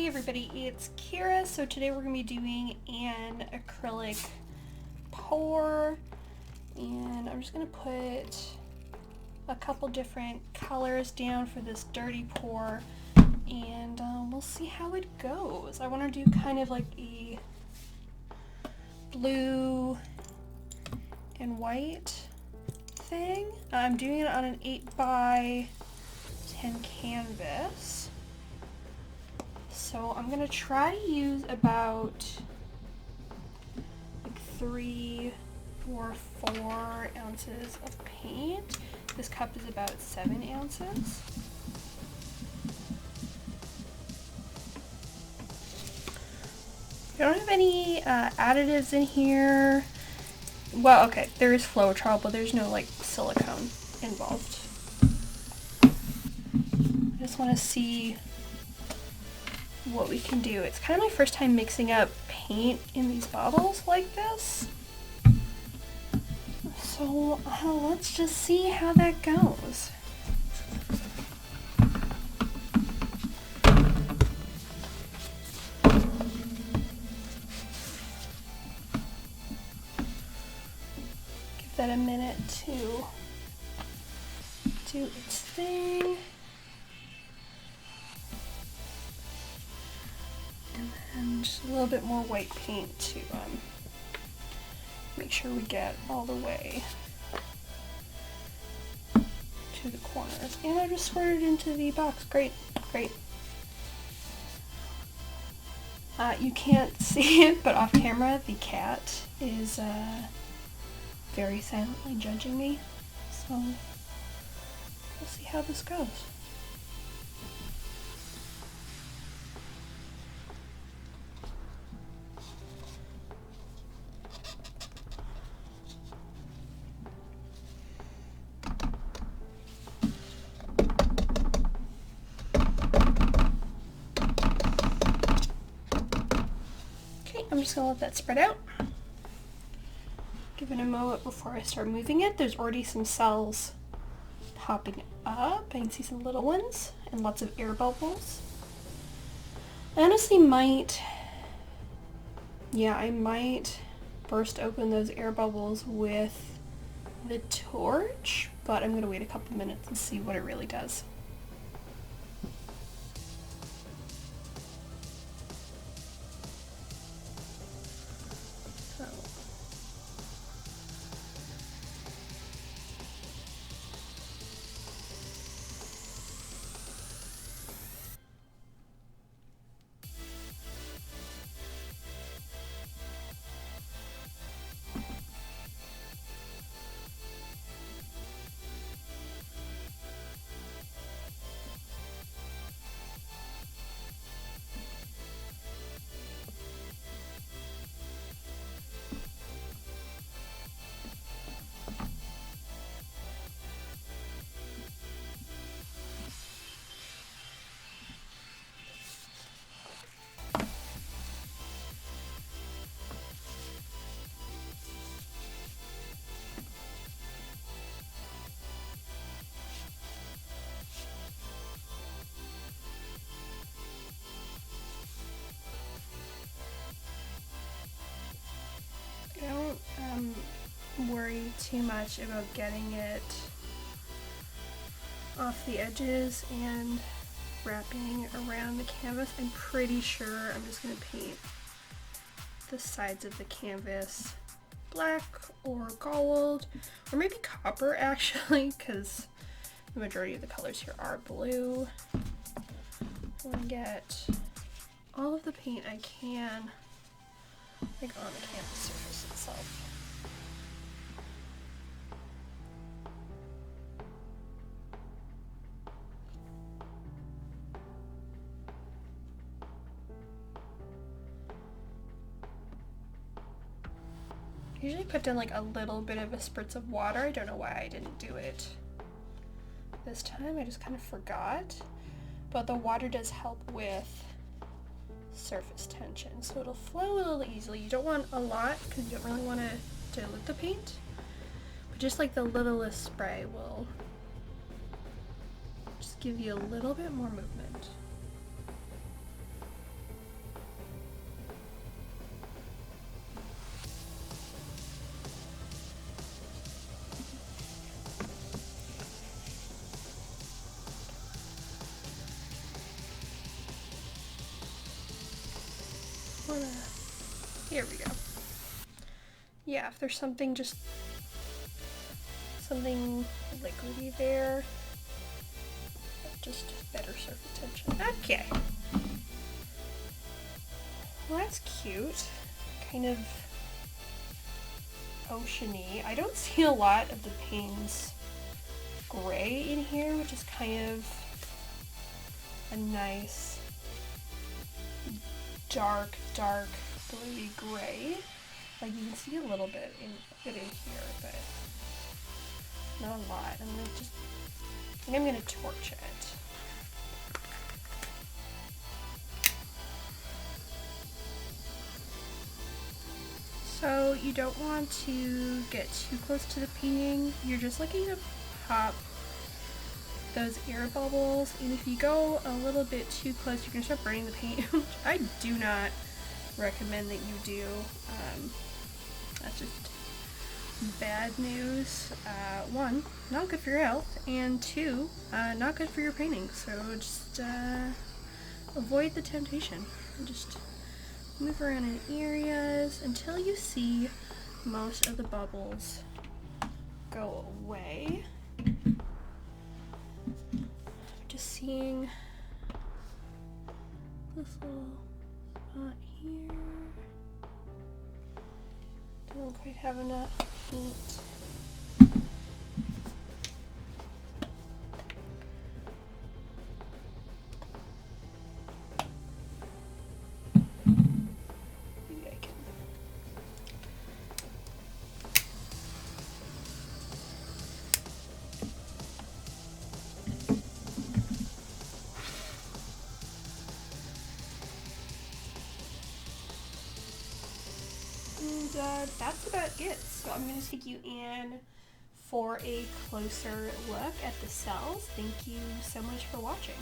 Hey everybody, it's Kira. So today we're going to be doing an acrylic pour, and I'm just going to put a couple different colors down for this dirty pour, and we'll see how it goes. I want to do kind of like a blue and white thing. I'm doing it on an 8x10 canvas. So I'm gonna try to use about like 3 or 4 ounces of paint. This cup is about 7 ounces. I don't have any additives in here. Well, okay, there is Floetrol, but there's no like silicone involved. I just want to see what we can do. It's kind of my first time mixing up paint in these bottles like this. So let's just see how that goes. Give that a minute to do its thing. And just a little bit more white paint to make sure we get all the way to the corners. And I just squirted it into the box. Great, great. You can't see it, but off camera the cat is very silently judging me. So we'll see how this goes. I'm just gonna let that spread out. Give it a moment before I start moving it. There's already some cells popping up. I can see some little ones and lots of air bubbles. I honestly might, I might burst open those air bubbles with the torch, but I'm gonna wait a couple minutes and see what it really does. Worry too much about getting it off the edges and wrapping around the canvas. I'm pretty sure I'm just going to paint the sides of the canvas black or gold, or maybe copper actually, because the majority of the colors here are blue. I want to get all of the paint I can like on the canvas surface itself. I usually put down like a little bit of a spritz of water. I don't know why I didn't do it this time. I just kind of forgot. But the water does help with surface tension, so it'll flow a little easily. You don't want a lot because you don't really want to dilute the paint, but just like the littlest spray will just give you a little bit more movement. Here we go. Yeah, if there's something something liquidy there, just better surface tension. Okay. Well, that's cute. Kind of oceany. I don't see a lot of the Payne's gray in here, which is kind of a nice dark bluey gray. Like you can see a little bit in here, but not a lot. I think I'm gonna torch it. So you don't want to get too close to the painting. You're just looking to pop those air bubbles, and if you go a little bit too close, you're gonna start burning the paint, which I do not recommend that you do. That's just bad news. One, not good for your health, and two, not good for your painting. So just avoid the temptation. Just move around in areas until you see most of the bubbles go away. Just seeing this little spot here. Don't quite have enough paint. Maybe I can. And that's about it. So I'm going to take you in for a closer look at the cells. Thank you so much for watching.